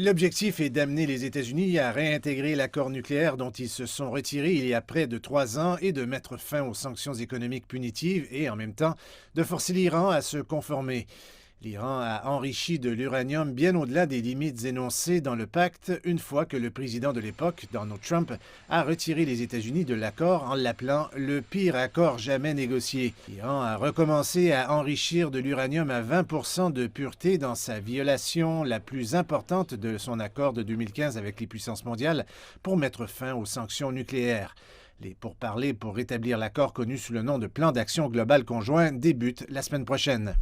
L'objectif est d'amener les États-Unis à réintégrer l'accord nucléaire dont ils se sont retirés il y a près de 3 ans et de mettre fin aux sanctions économiques punitives et, en même temps, de forcer l'Iran à se conformer. L'Iran a enrichi de l'uranium bien au-delà des limites énoncées dans le pacte une fois que le président de l'époque, Donald Trump, a retiré les États-Unis de l'accord en l'appelant le pire accord jamais négocié. L'Iran a recommencé à enrichir de l'uranium à 20 % de pureté dans sa violation la plus importante de son accord de 2015 avec les puissances mondiales pour mettre fin aux sanctions nucléaires. Les pourparlers pour rétablir l'accord connu sous le nom de Plan d'action global conjoint débutent la semaine prochaine.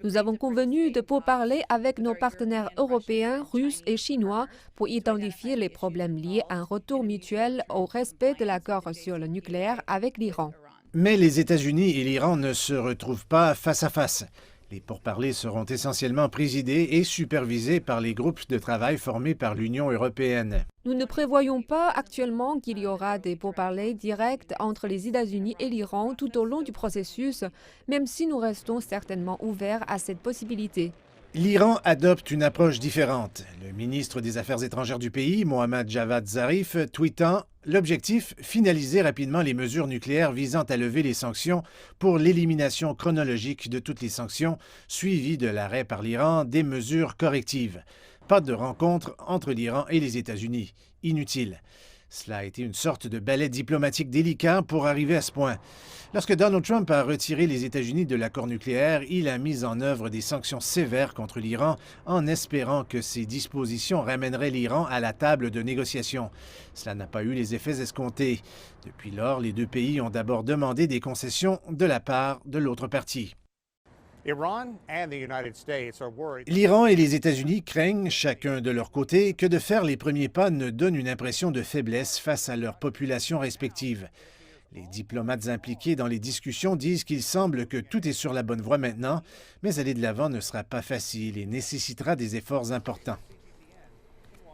Nous avons convenu de pourparler avec nos partenaires européens, russes et chinois pour identifier les problèmes liés à un retour mutuel au respect de l'accord sur le nucléaire avec l'Iran. Mais les États-Unis et l'Iran ne se retrouvent pas face à face. Les pourparlers seront essentiellement présidés et supervisés par les groupes de travail formés par l'Union européenne. Nous ne prévoyons pas actuellement qu'il y aura des pourparlers directs entre les États-Unis et l'Iran tout au long du processus, même si nous restons certainement ouverts à cette possibilité. L'Iran adopte une approche différente. Le ministre des Affaires étrangères du pays, Mohammad Javad Zarif, tweetant « L'objectif, finaliser rapidement les mesures nucléaires visant à lever les sanctions pour l'élimination chronologique de toutes les sanctions, suivies de l'arrêt par l'Iran des mesures correctives. Pas de rencontre entre l'Iran et les États-Unis. Inutile. » Cela a été une sorte de ballet diplomatique délicat pour arriver à ce point. Lorsque Donald Trump a retiré les États-Unis de l'accord nucléaire, il a mis en œuvre des sanctions sévères contre l'Iran en espérant que ces dispositions ramèneraient l'Iran à la table de négociation. Cela n'a pas eu les effets escomptés. Depuis lors, les deux pays ont d'abord demandé des concessions de la part de l'autre partie. L'Iran et les États-Unis craignent, chacun de leur côté, que de faire les premiers pas ne donne une impression de faiblesse face à leurs populations respectives. Les diplomates impliqués dans les discussions disent qu'il semble que tout est sur la bonne voie maintenant, mais aller de l'avant ne sera pas facile et nécessitera des efforts importants.